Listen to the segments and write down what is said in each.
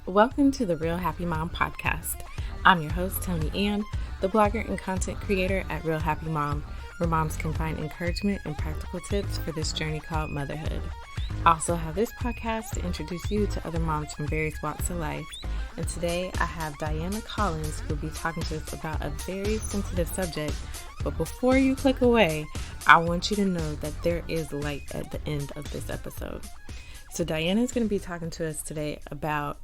Welcome to the Real Happy Mom podcast. I'm your host, Tony Ann, the blogger and content creator at Real Happy Mom, where moms can find encouragement and practical tips for this journey called motherhood. I also have this podcast to introduce you to other moms from various walks of life. And today I have Diana Collins, who will be talking to us about a very sensitive subject. But before you click away, I want you to know that there is light at the end of this episode. So Diana is going to be talking to us today about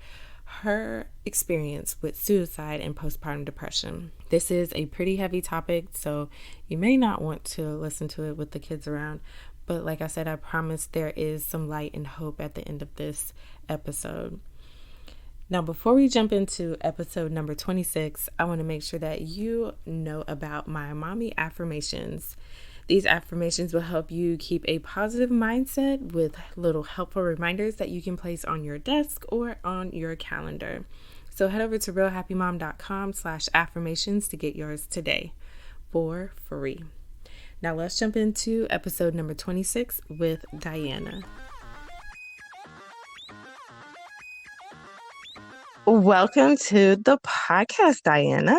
her experience with suicide and postpartum depression. This is a pretty heavy topic, so you may not want to listen to it with the kids around. But like I said, I promise there is some light and hope at the end of this episode. Now, before we jump into episode number 26, I want to make sure that you know about my mommy affirmations. These affirmations will help you keep a positive mindset with little helpful reminders that you can place on your desk or on your calendar. So head over to realhappymom.com/affirmations to get yours today for free. Now let's jump into episode number 26 with Diana. Welcome to the podcast, Diana.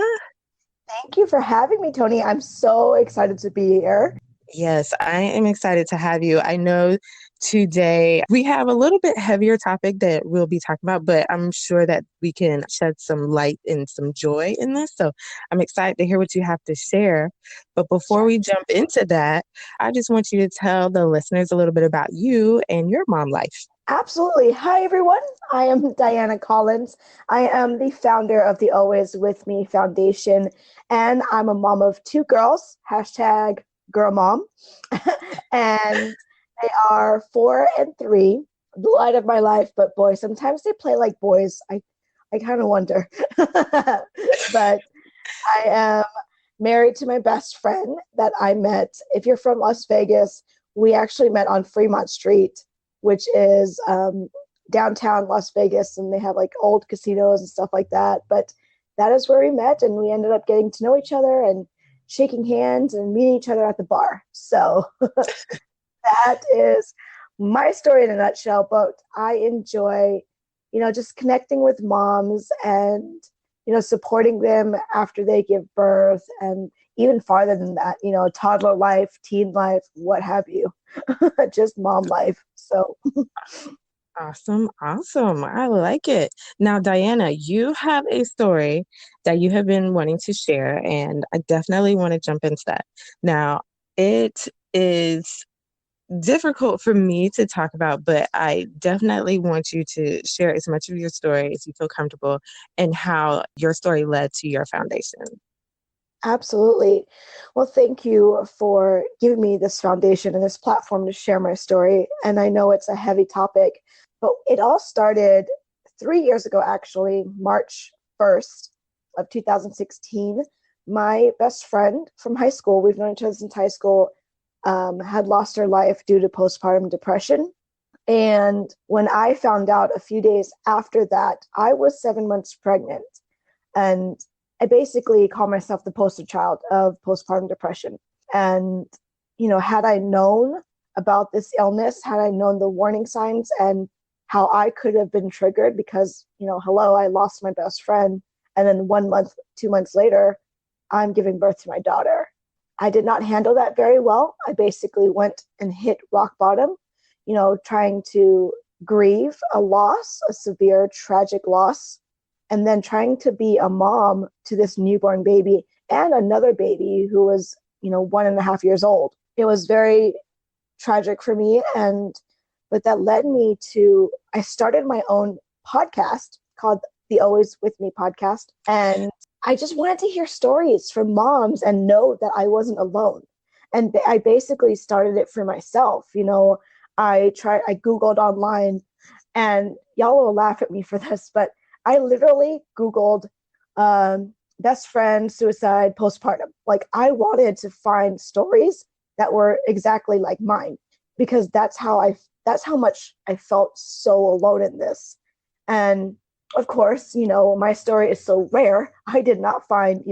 Thank you for having me, Tony. I'm so excited to be here. Yes, I am excited to have you. I know today we have a little bit heavier topic that we'll be talking about, but I'm sure that we can shed some light and some joy in this. So I'm excited to hear what you have to share. But before we jump into that, I just want you to tell the listeners a little bit about you and your mom life. Absolutely. Hi, everyone. I am Diana Collins. I am the founder of the Always With Me Foundation, and I'm a mom of two girls, #girlmom, and they are 4 and 3, the light of my life. But boy, sometimes they play like boys. I kind of wonder. But I am married to my best friend that I met. If you're from Las Vegas, we actually met on Fremont Street, which is downtown Las Vegas, and they have like old casinos and stuff like that. But that is where we met, and we ended up getting to know each other and shaking hands and meeting each other at the bar. So that is my story in a nutshell. But I enjoy, just connecting with moms and, supporting them after they give birth, and even farther than that, toddler life, teen life, what have you, just mom life. So Awesome. I like it. Now, Diana, you have a story that you have been wanting to share, and I definitely want to jump into that. Now, it is difficult for me to talk about, but I definitely want you to share as much of your story as you feel comfortable and how your story led to your foundation. Absolutely. Well, thank you for giving me this foundation and this platform to share my story. And I know it's a heavy topic, but it all started 3 years ago, actually, March 1st of 2016. My best friend from high school, we've known each other since high school, had lost her life due to postpartum depression. And when I found out a few days after that, I was 7 months pregnant. And I basically call myself the poster child of postpartum depression. And, had I known about this illness, had I known the warning signs and how I could have been triggered because, I lost my best friend. And then 1 month, 2 months later, I'm giving birth to my daughter. I did not handle that very well. I basically went and hit rock bottom, trying to grieve a loss, a severe, tragic loss, and then trying to be a mom to this newborn baby and another baby who was, 1.5 years old. It was very tragic for me. But that led me to, I started my own podcast called the Always With Me podcast. And I just wanted to hear stories from moms and know that I wasn't alone. And I basically started it for myself. I Googled online, and y'all will laugh at me for this, but I literally Googled best friend, suicide, postpartum. Like, I wanted to find stories that were exactly like mine, because that's how much I felt so alone in this. And of course, my story is so rare. I did not find,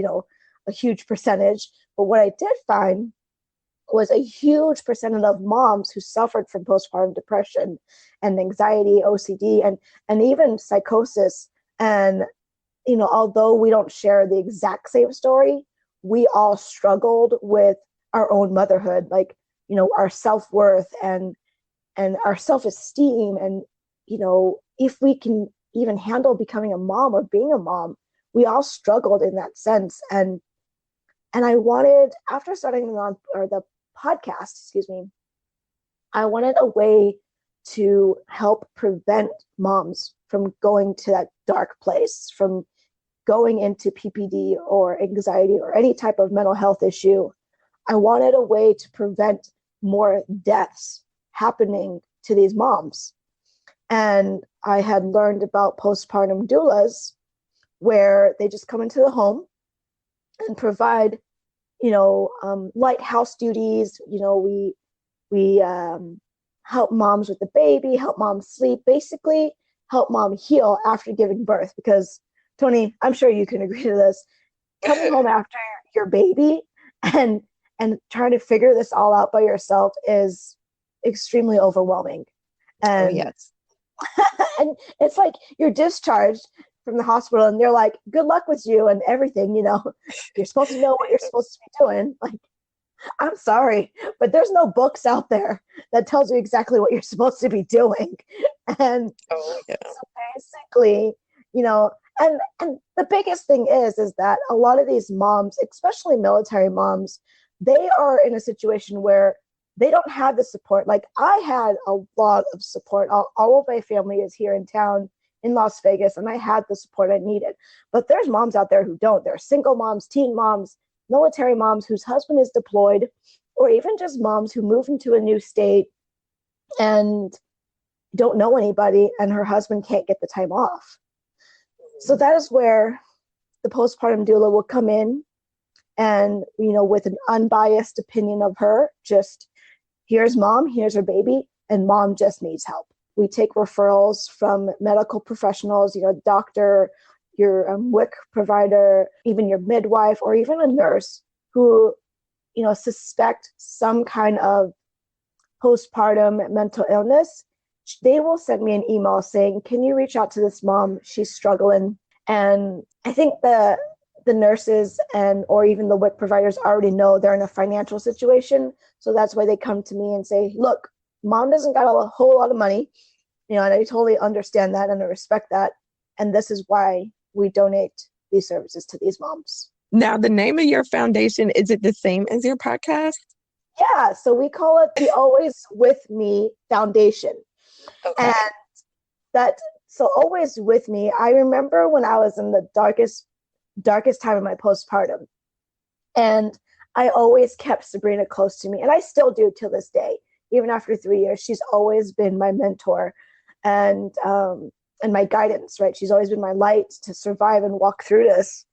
a huge percentage, but what I did find was a huge percentage of moms who suffered from postpartum depression and anxiety, OCD, and even psychosis And, although we don't share the exact same story, we all struggled with our own motherhood, like, our self-worth and our self-esteem. And, if we can even handle becoming a mom or being a mom, we all struggled in that sense. And I wanted, after starting the podcast, excuse me, I wanted a way to help prevent moms from going to that dark place, from going into PPD or anxiety or any type of mental health issue. I wanted a way to prevent more deaths happening to these moms. And I had learned about postpartum doulas, where they just come into the home and provide, light house duties. We help moms with the baby, help mom sleep, basically help mom heal after giving birth. Because Tony, I'm sure you can agree to this. Coming home after your baby and trying to figure this all out by yourself is extremely overwhelming. And yes. and it's like you're discharged from the hospital and they're like, good luck with you and everything, you're supposed to know what you're supposed to be doing. Like, I'm sorry, but there's no books out there that tells you exactly what you're supposed to be doing. And so basically, and the biggest thing is that a lot of these moms, especially military moms, they are in a situation where they don't have the support. Like, I had a lot of support. All of my family is here in town in Las Vegas, and I had the support I needed. But there's moms out there who don't. There are single moms, teen moms, military moms whose husband is deployed, or even just moms who move into a new state and don't know anybody, and her husband can't get the time off. So that is where the postpartum doula will come in and, with an unbiased opinion of her, just, here's mom, here's her baby, and mom just needs help. We take referrals from medical professionals, doctor, your WIC provider, even your midwife, or even a nurse who, suspect some kind of postpartum mental illness. They will send me an email saying, can you reach out to this mom? She's struggling. And I think the nurses or even the WIC providers already know they're in a financial situation. So that's why they come to me and say, look, mom doesn't got a whole lot of money, and I totally understand that and I respect that. And this is why we donate these services to these moms. Now, the name of your foundation, is it the same as your podcast? Yeah, so we call it the Always With Me Foundation. Okay. And so Always With Me, I remember when I was in the darkest time of my postpartum, and I always kept Sabrina close to me, and I still do till this day. Even after 3 years, she's always been my mentor and my guidance, right? She's always been my light to survive and walk through this.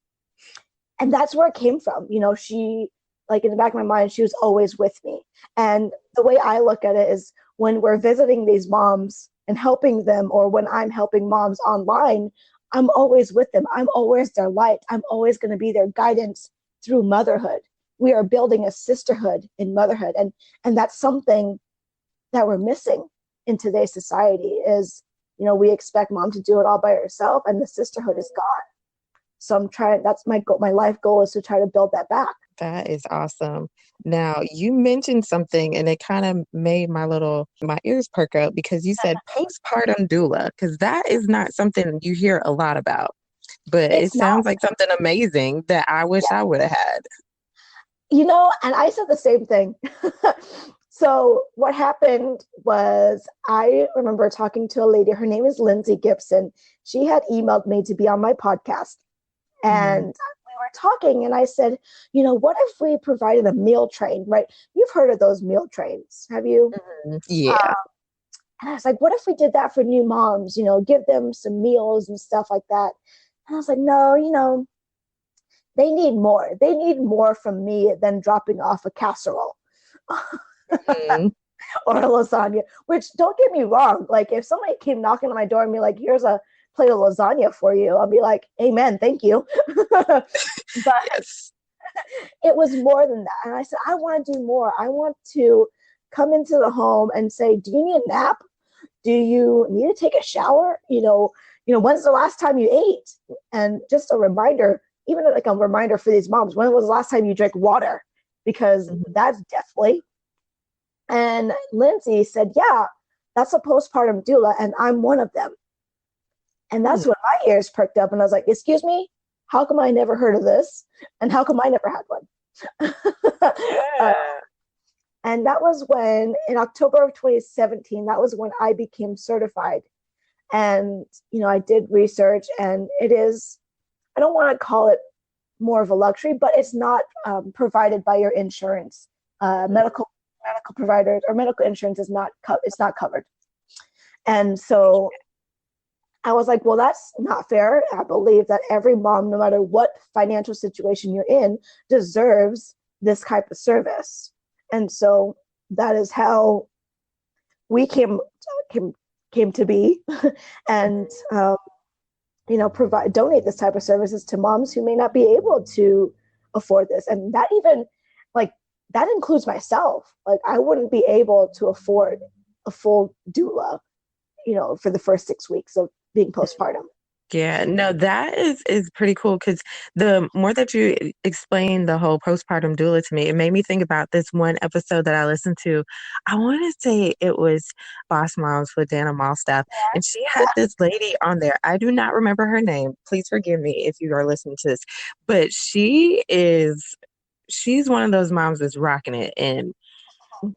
And that's where it came from. She, like, in the back of my mind, she was always with me. And the way I look at it is, when we're visiting these moms and helping them, or when I'm helping moms online, I'm always with them. I'm always their light. I'm always going to be their guidance through motherhood. We are building a sisterhood in motherhood. And that's something that we're missing in today's society is, we expect mom to do it all by herself, and the sisterhood is gone. So that's my goal. My life goal is to try to build that back. That is awesome. Now, you mentioned something and it kind of made my ears perk up, because you said postpartum doula, because that is not something you hear a lot about, but it sounds like something amazing that I wish I would have had. And I said the same thing. So what happened was, I remember talking to a lady, her name is Lindsay Gibson. She had emailed me to be on my podcast. And we were talking, and I said, what if we provided a meal train, right? You've heard of those meal trains, have you? Mm-hmm. Yeah. And I was like, what if we did that for new moms, give them some meals and stuff like that? And I was like, no, they need more. They need more from me than dropping off a casserole. Mm-hmm. Or a lasagna, which, don't get me wrong, like, if somebody came knocking on my door and be like, here's a plate of lasagna for you, I'll be like, amen, thank you. But yes. It was more than that. And I said, I want to do more. I want to come into the home and say, do you need a nap? Do you need to take a shower? when's the last time you ate? And just a reminder, even like a reminder for these moms, when was the last time you drank water? Because that's deathly. And Lindsay said, yeah, that's a postpartum doula, and I'm one of them. And that's when my ears perked up, and I was like, excuse me, how come I never heard of this? And how come I never had one? And that was when, in October of 2017, that was when I became certified. And, I did research, and it is, I don't want to call it more of a luxury, but it's not provided by your insurance. Medical providers or medical insurance is not, it's not covered. And so I was like, well, that's not fair. I believe that every mom, no matter what financial situation you're in, deserves this type of service. And so that is how we came to be, and donate this type of services to moms who may not be able to afford this. And that even, like, that includes myself. Like, I wouldn't be able to afford a full doula, for the first 6 weeks of being postpartum. Yeah, no, that is pretty cool, because the more that you explain the whole postpartum doula to me, it made me think about this one episode that I listened to. I want to say it was Boss Moms with Dana Malstaff, and she had this lady on there. I do not remember her name. Please forgive me if you are listening to this, but she's one of those moms that's rocking it, and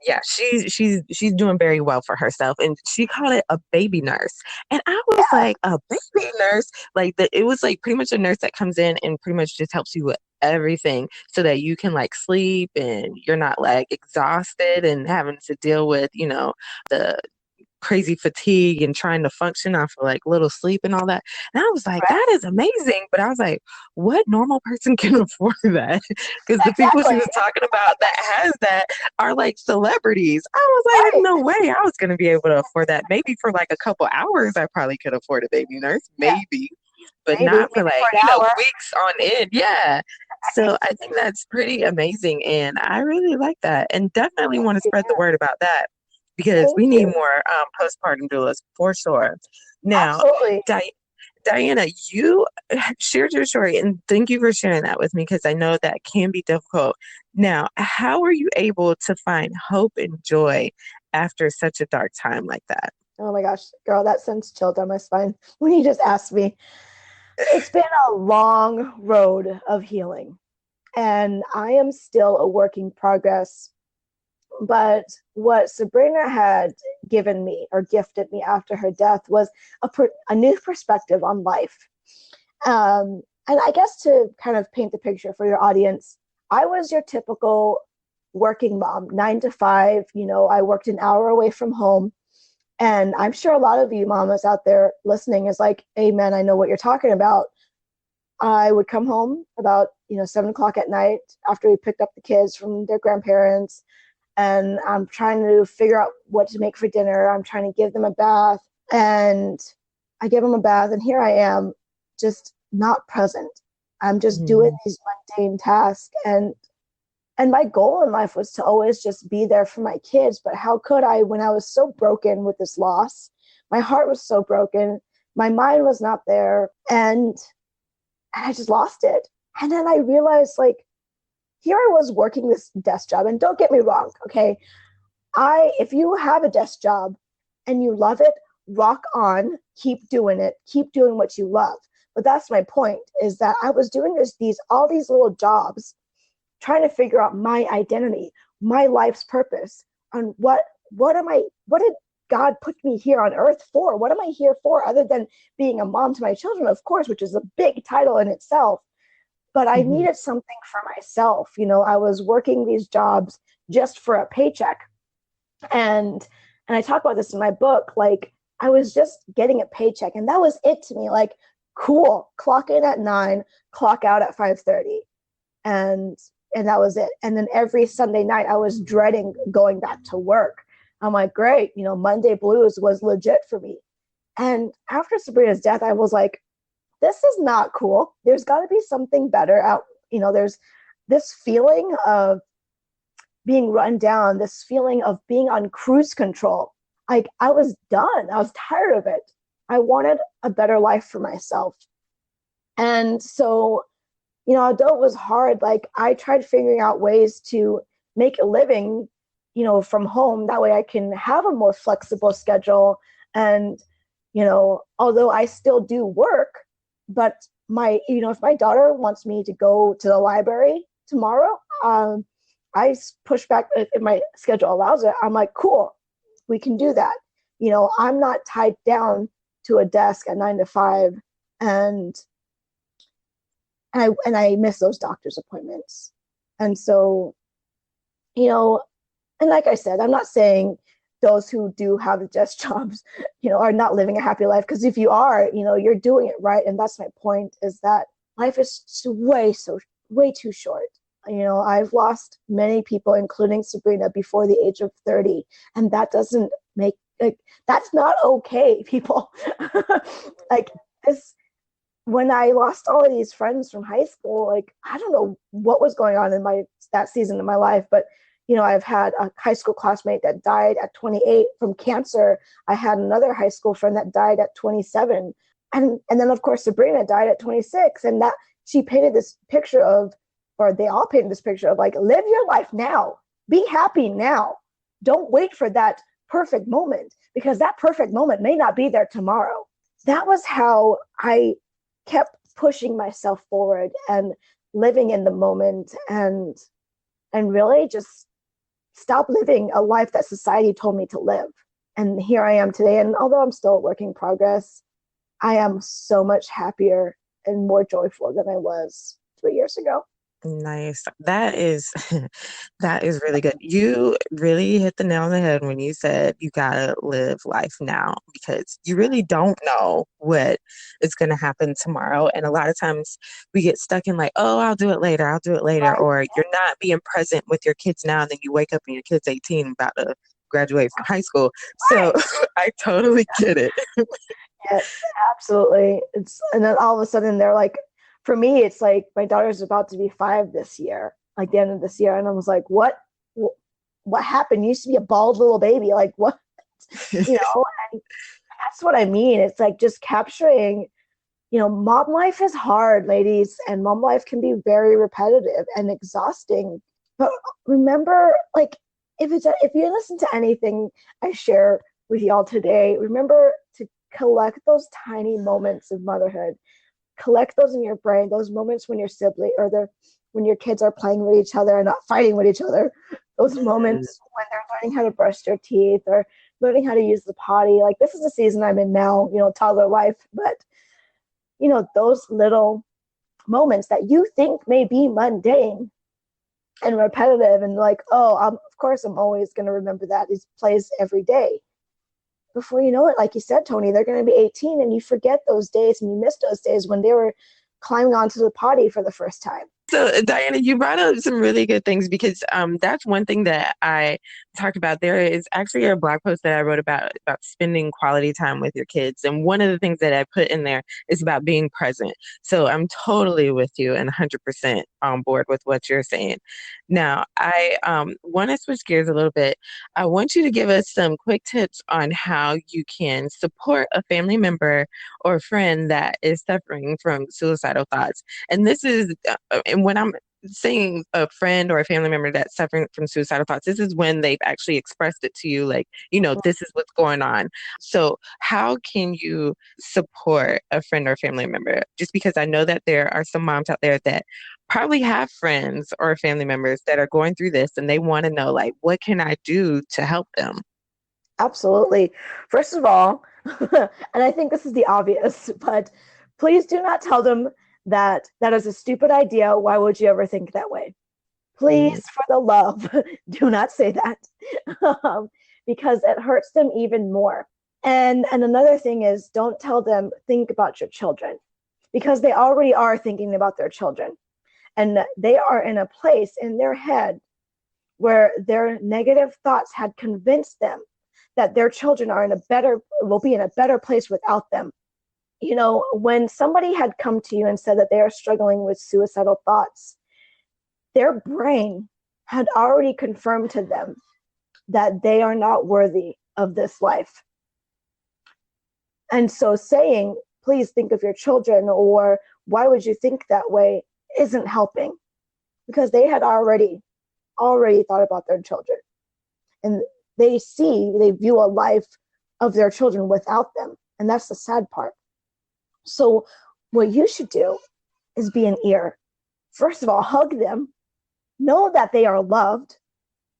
yeah, she's doing very well for herself, and she called it a baby nurse. And I was like, a baby nurse? Like, it was like pretty much a nurse that comes in and pretty much just helps you with everything so that you can like sleep and you're not like exhausted and having to deal with, the crazy fatigue and trying to function off of like little sleep and all that. And I was like, that is amazing. But I was like, what normal person can afford that? Because the people she was talking about that has that are like celebrities. I was like, there's no way I was going to be able to afford that. Maybe for like a couple hours, I probably could afford a baby nurse, maybe, but not for like, weeks on end. Yeah. So I think that's pretty amazing. And I really like that, and definitely want to spread the word about that, because we need more postpartum doulas for sure. Now, Diana, you shared your story, and thank you for sharing that with me, because I know that can be difficult. Now, how are you able to find hope and joy after such a dark time like that? Oh my gosh, girl, that sends chills down my spine when you just asked me. It's been a long road of healing, and I am still a work in progress. But what Sabrina had given me or gifted me after her death was a new perspective on life. And I guess to kind of paint the picture for your audience, I was your typical working mom, 9 to 5. I worked an hour away from home. And I'm sure a lot of you mamas out there listening is like, amen, I know what you're talking about. I would come home about 7 o'clock at night after we picked up the kids from their grandparents. And I'm trying to figure out what to make for dinner. I'm trying to give them a bath. And I give them a bath, and here I am, just not present. I'm just doing these mundane tasks. And my goal in life was to always just be there for my kids. But how could I, when I was so broken with this loss? My heart was so broken. My mind was not there. And I just lost it. And then I realized, like, here I was working this desk job, and don't get me wrong, okay? If you have a desk job and you love it, rock on, keep doing it, keep doing what you love. But that's my point, is that I was doing all these little jobs, trying to figure out my identity, my life's purpose, on what did God put me here on earth for? What am I here for, other than being a mom to my children, of course, which is a big title in itself. But I needed something for myself. I was working these jobs just for a paycheck. And I talk about this in my book. Like, I was just getting a paycheck, and that was it to me. Like, cool, clock in at 9, clock out at 5:30. And that was it. And then every Sunday night I was dreading going back to work. I'm like, great, Monday blues was legit for me. And after Sabrina's death, I was like, this is not cool. There's got to be something better out. There's this feeling of being run down, this feeling of being on cruise control. Like, I was done. I was tired of it. I wanted a better life for myself. And so, you know, although it was hard, like I tried figuring out ways to make a living, you know, from home. That way I can have a more flexible schedule. And, you know, although I still do work, but you know, if my daughter wants me to go to the library tomorrow, I push back if my schedule allows it. I'm like, cool, we can do that. You know, I'm not tied down to a desk at 9 to 5, and I miss those doctor's appointments. And so, you know, and like I said, I'm not saying those who do have the desk jobs, you know, are not living a happy life. Because if you are, you know, you're doing it right. And that's my point, is that life is way too short. You know, I've lost many people, including Sabrina, before the age of 30. And that doesn't make, like, that's not okay, people. Like this, when I lost all of these friends from high school, like, I don't know what was going on in that season of my life, but you know, I've had a high school classmate that died at 28 from cancer. I had another high school friend that died at 27. And then of course Sabrina died at 26. And that she painted this picture of, or they all painted this picture of, like, live your life now. Be happy now. Don't wait for that perfect moment, because that perfect moment may not be there tomorrow. That was how I kept pushing myself forward and living in the moment, and really just stop living a life that society told me to live. And here I am today. And although I'm still a work in progress, I am so much happier and more joyful than I was 3 years ago. Nice. That is that is really good. You really hit the nail on the head when you said you gotta live life now, because you really don't know what is gonna happen tomorrow. And a lot of times we get stuck in like, oh, I'll do it later, I'll do it later, Right. or you're not being present with your kids now, and then you wake up and your kid's 18 about to graduate from high school. So I totally get it. Yes, absolutely. And then all of a sudden they're like, for me, it's like my daughter's about to be 5 this year, like the end of this year. And I was like, what happened? You used to be a bald little baby. Like, what? You know, and that's what I mean. It's like just capturing, you know, mom life is hard, ladies, and mom life can be very repetitive and exhausting. But remember, like, if you listen to anything I share with y'all today, remember to collect those tiny moments of motherhood. Collect those in your brain, those moments when your sibling when your kids are playing with each other and not fighting with each other. Those moments when they're learning how to brush their teeth or learning how to use the potty. Like, this is the season I'm in now, you know, toddler life. But, you know, those little moments that you think may be mundane and repetitive and like, oh, of course I'm always going to remember that. It plays every day. Before you know it, like you said, Tony, they're going to be 18 and you forget those days and you miss those days when they were climbing onto the potty for the first time. So, Diana, you brought up some really good things, because that's one thing that I talked about. There is actually a blog post that I wrote about spending quality time with your kids. And one of the things that I put in there is about being present. So I'm totally with you and 100% on board with what you're saying. Now, I want to switch gears a little bit. I want you to give us some quick tips on how you can support a family member or friend that is suffering from suicidal thoughts. And this is, and when I'm saying a friend or a family member that's suffering from suicidal thoughts, this is when they've actually expressed it to you, like, you know, this is what's going on. So how can you support a friend or family member? Just because I know that there are some moms out there that probably have friends or family members that are going through this, and they want to know, like, what can I do to help them? Absolutely. First of all, and I think this is the obvious, but please do not tell them that that is a stupid idea. Why would you ever think that way? Please, for the love, do not say that, because it hurts them even more. And another thing is, don't tell them, think about your children, because they already are thinking about their children. And they are in a place in their head where their negative thoughts had convinced them that their children will be in a better place without them. You know, when somebody had come to you and said that they are struggling with suicidal thoughts, their brain had already confirmed to them that they are not worthy of this life. And so saying, please think of your children, or why would you think that way, isn't helping, because they had already thought about their children. And they view a life of their children without them. And that's the sad part. So what you should do is be an ear. First of all, hug them. Know that they are loved.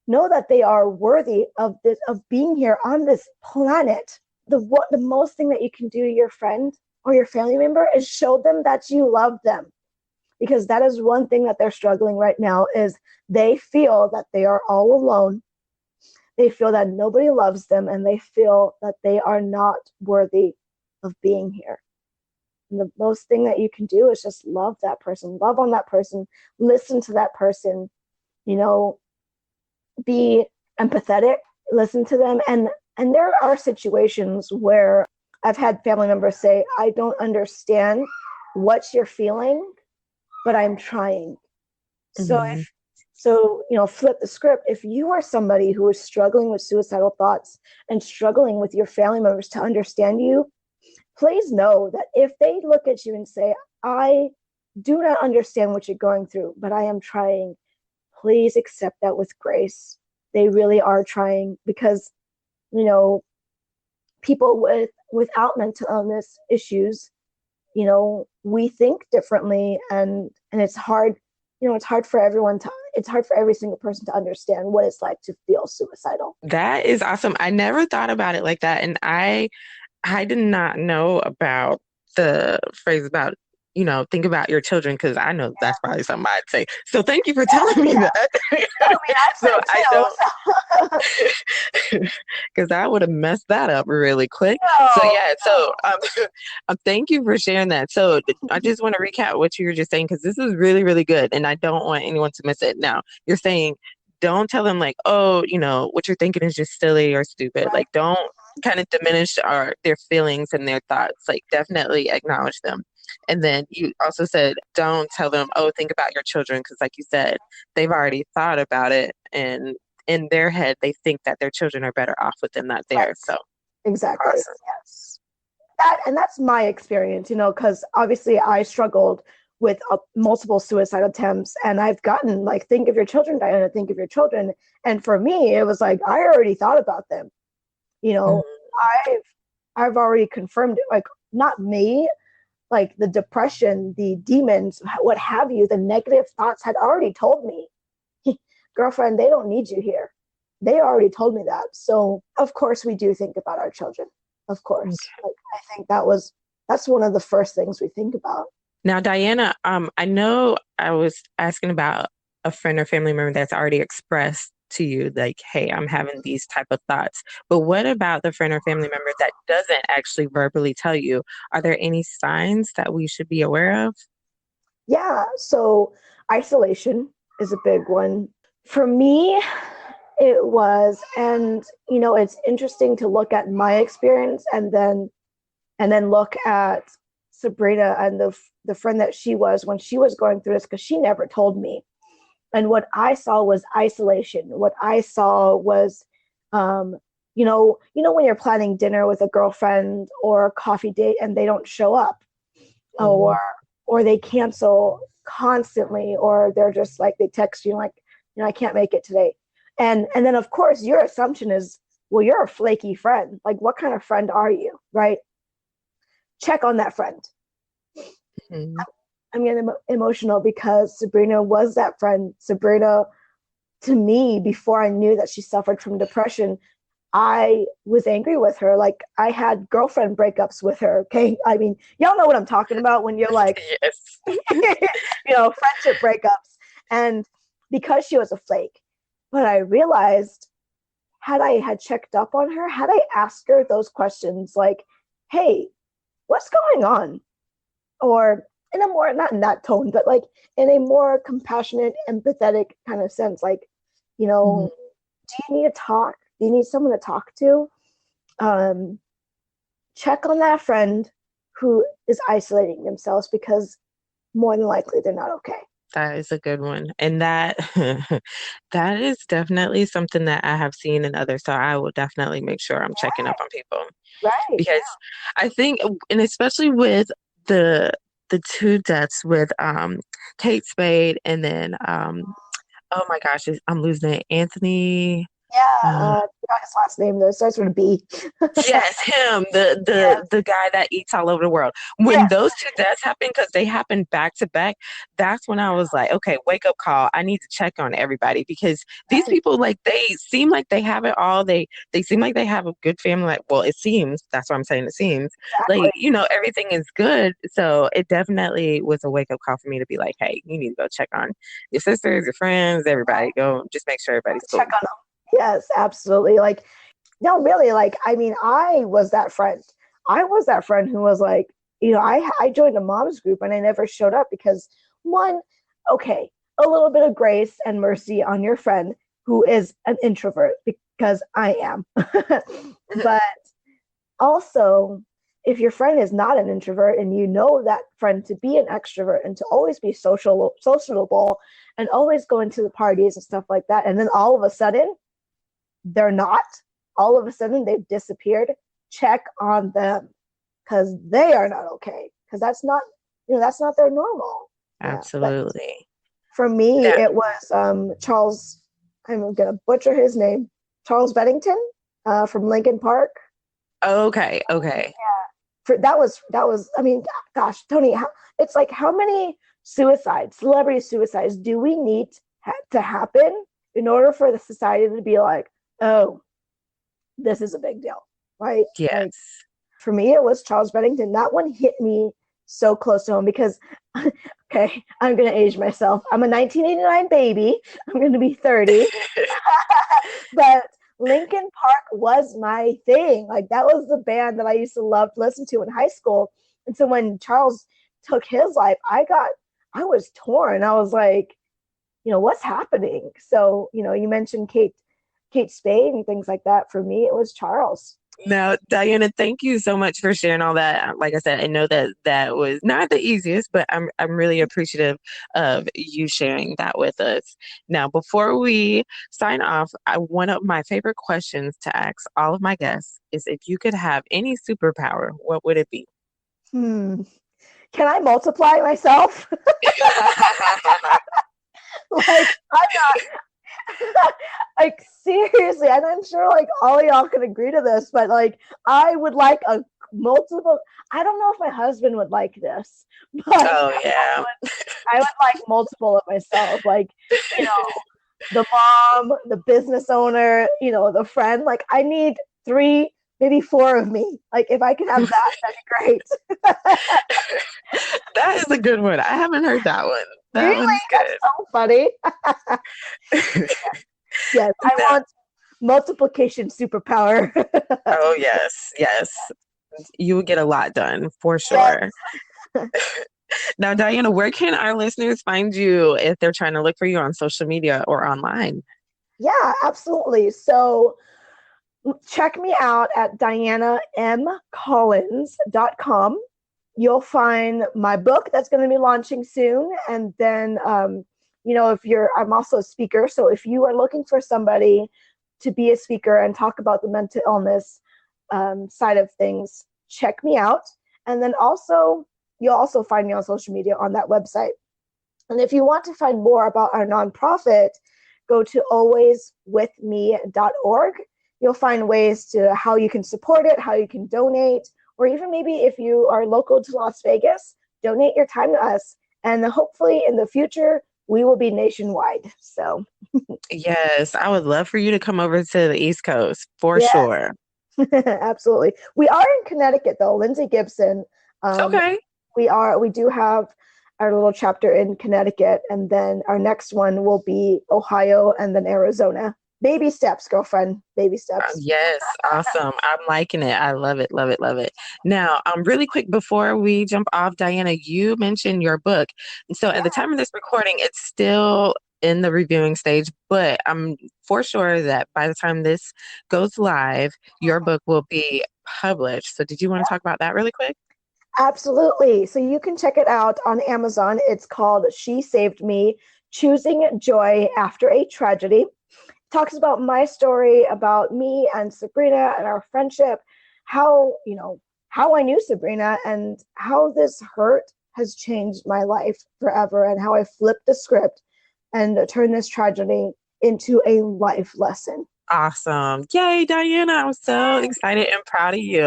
Know that they are worthy of being here on this planet. The most thing that you can do to your friend or your family member is show them that you love them. Because that is one thing that they're struggling right now, is they feel that they are all alone. They feel that nobody loves them, and they feel that they are not worthy of being here. And the most thing that you can do is just love that person, love on that person, listen to that person, be empathetic, listen to them. And there are situations where I've had family members say, I don't understand what you're feeling, but I'm trying. Mm-hmm. So flip the script. If you are somebody who is struggling with suicidal thoughts and struggling with your family members to understand you, please know that if they look at you and say, I do not understand what you're going through, but I am trying, please accept that with grace. They really are trying, because, people without mental illness issues, we think differently, and it's hard. It's hard for every single person to understand what it's like to feel suicidal. That is awesome. I never thought about it like that. And I did not know about the phrase about, think about your children, because I know that's probably something I'd say. So thank you for telling me that. So I don't, because I would have messed that up really quick. So yeah, so thank you for sharing that. So I just want to recap what you were just saying, because this is really, really good, and I don't want anyone to miss it. Now, you're saying, don't tell them like, oh, what you're thinking is just silly or stupid. Right. Like, don't kind of diminish their feelings and their thoughts. Like, definitely acknowledge them. And then you also said, don't tell them, oh, think about your children, because like you said, they've already thought about it, and in their head, they think that their children are better off with them not there. Right. So exactly. Awesome. Yes. That's my experience, because obviously I struggled with multiple suicide attempts, and I've gotten like, think of your children, Diana, think of your children. And for me, it was like, I already thought about them. I've already confirmed it, like, not me, like the depression, the demons, what have you, the negative thoughts had already told me, girlfriend, they don't need you here. They already told me that. So of course we do think about our children. Of course. Okay. Like, I think that's one of the first things we think about. Now, Diana, I know I was asking about a friend or family member that's already expressed to you, like, hey, I'm having these type of thoughts. But what about the friend or family member that doesn't actually verbally tell you? Are there any signs that we should be aware of? Yeah, so isolation is a big one. For me, it was, and it's interesting to look at my experience and then look at Sabrina and the friend that she was when she was going through this, because she never told me. And what I saw was isolation. What I saw was, when you're planning dinner with a girlfriend or a coffee date and they don't show up, mm-hmm. or they cancel constantly, or they're just like, they text you like, I can't make it today. And then of course your assumption is, well, you're a flaky friend. Like, what kind of friend are you, right? Check on that friend. Mm-hmm. I'm getting emotional because Sabrina was that friend. Sabrina, to me, before I knew that she suffered from depression, I was angry with her. Like, I had girlfriend breakups with her. Okay. I mean, y'all know what I'm talking about when you're like, yes. Friendship breakups. And because she was a flake. But I realized, had I had checked up on her, had I asked her those questions like, hey, what's going on? Or in a more, not in that tone, but like in a more compassionate, empathetic kind of sense, like, mm-hmm. Do you need to talk? Do you need someone to talk to? Check on that friend who is isolating themselves, because more than likely they're not okay. That is a good one. And that that is definitely something that I have seen in others. So I will definitely make sure I'm checking up on people Right. because I think, and especially with the the two deaths with Kate Spade and then oh my gosh, I'm losing it. Anthony. Yeah. uh, Forgot his last name though. Starts with a B. Yes, him, the Yeah. the guy that eats all over the world. When Yes. those two deaths happened, because they happened back to back, that's when I was like, okay, wake up call. I need to check on everybody because these Right. people, like, they seem like they have it all. They seem like they have a good family. Like, well, it seems. That's what I'm saying. It seems Exactly. like everything is good. So it definitely was a wake up call for me to be like, hey, you need to go check on your sisters, your friends, everybody. Go just make sure everybody's Check cool. on them. Yes, absolutely. Like, no, really. Like, I mean, I was that friend. I was that friend who was like, I joined a mom's group and I never showed up because one, okay, a little bit of grace and mercy on your friend who is an introvert because I am. But also, if your friend is not an introvert and you know that friend to be an extrovert and to always be sociable and always going to the parties and stuff like that, and then all of a sudden they're not, all of a sudden they've disappeared, check on them because they are not okay, because that's not their normal. Yeah, but Absolutely. for me Now, it was Charles, I'm gonna butcher his name, Charles Bennington, from Lincoln Park. okay, okay. That was, I mean, gosh, Tony, it's like, how many celebrity suicides do we need to happen in order for the society to be like, oh, this is a big deal, right? Like, Yes. for me it was Charles Bennington. That one hit me so close to home because okay, I'm gonna age myself. I'm a 1989 baby. I'm gonna be 30. But Lincoln Park was my thing. Like, that was the band that I used to love to listen to in high school. And so when Charles took his life, I was torn. I was like, what's happening? So, you mentioned Kate Spade and things like that. For me, it was Charles. Now, Diana, thank you so much for sharing all that. Like I said, I know that that was not the easiest, but I'm really appreciative of you sharing that with us. Now, before we sign off, one of my favorite questions to ask all of my guests is if you could have any superpower, what would it be? Hmm. Can I multiply myself? Like, I'm not like, seriously, and I'm sure like all of y'all can agree to this, but like, I would like a multiple. I don't know if my husband would like this, but Oh yeah. I would like multiple of myself. Like, you know, the mom, the business owner, the friend. Like, I need three, maybe four of me. Like, if I could have that, that'd be great. That is a good one. I haven't heard that one. That Really? one's That's so funny. good. Yes, I Now, want multiplication superpower. oh yes, yes. You would get a lot done for Yes. sure. Now, Diana, where can our listeners find you if they're trying to look for you on social media or online? Yeah, absolutely. So check me out at dianamcollins.com. You'll find my book that's going to be launching soon. And then, I'm also a speaker. So if you are looking for somebody to be a speaker and talk about the mental illness side of things, check me out. And then also, you'll also find me on social media on that website. And if you want to find more about our nonprofit, go to alwayswithme.org. You'll find ways to how you can support it, how you can donate, or even maybe if you are local to Las Vegas, donate your time to us. And hopefully in the future, we will be nationwide. So, Yes, I would love for you to come over to the East Coast for yes, sure. absolutely. We are in Connecticut, though. Lindsay Gibson. Okay. We do have our little chapter in Connecticut, and then our next one will be Ohio and then Arizona. Baby steps, girlfriend. Baby steps. Yes, awesome. I'm liking it. I love it, love it, love it. Now, really quick before we jump off, Diana, you mentioned your book. So at the time of this recording, it's still in the reviewing stage, but I'm for sure that by the time this goes live, your book will be published. So did you want to talk about that really quick? Absolutely. So you can check it out on Amazon. It's called She Saved Me, Choosing Joy After a Tragedy. Talks about my story, about me and Sabrina and our friendship, how I knew Sabrina and how this hurt has changed my life forever, and how I flipped the script and turned this tragedy into a life lesson. Awesome. Yay, Diana. I'm so excited and proud of you.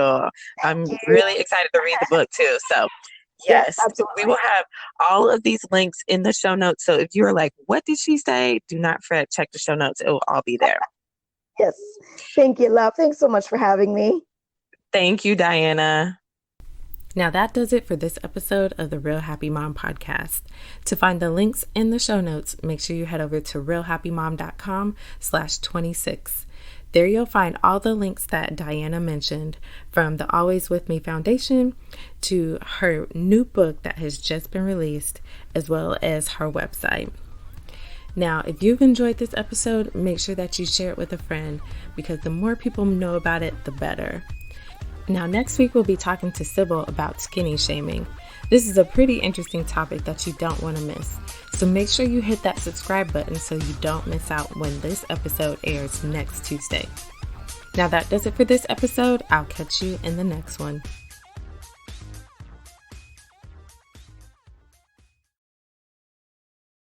I'm really excited to read the book too. So yes, we will have all of these links in the show notes. So if you're like, what did she say? Do not fret. Check the show notes. It will all be there. Yes. Thank you, love. Thanks so much for having me. Thank you, Diana. Now that does it for this episode of the Real Happy Mom podcast. To find the links in the show notes, make sure you head over to realhappymom.com/26. There you'll find all the links that Diana mentioned, from the Always With Me Foundation to her new book that has just been released, as well as her website. Now, if you've enjoyed this episode, make sure that you share it with a friend, because the more people know about it, the better. Now, next week, we'll be talking to Sybil about skinny shaming. This is a pretty interesting topic that you don't want to miss. So make sure you hit that subscribe button so you don't miss out when this episode airs next Tuesday. Now, that does it for this episode. I'll catch you in the next one.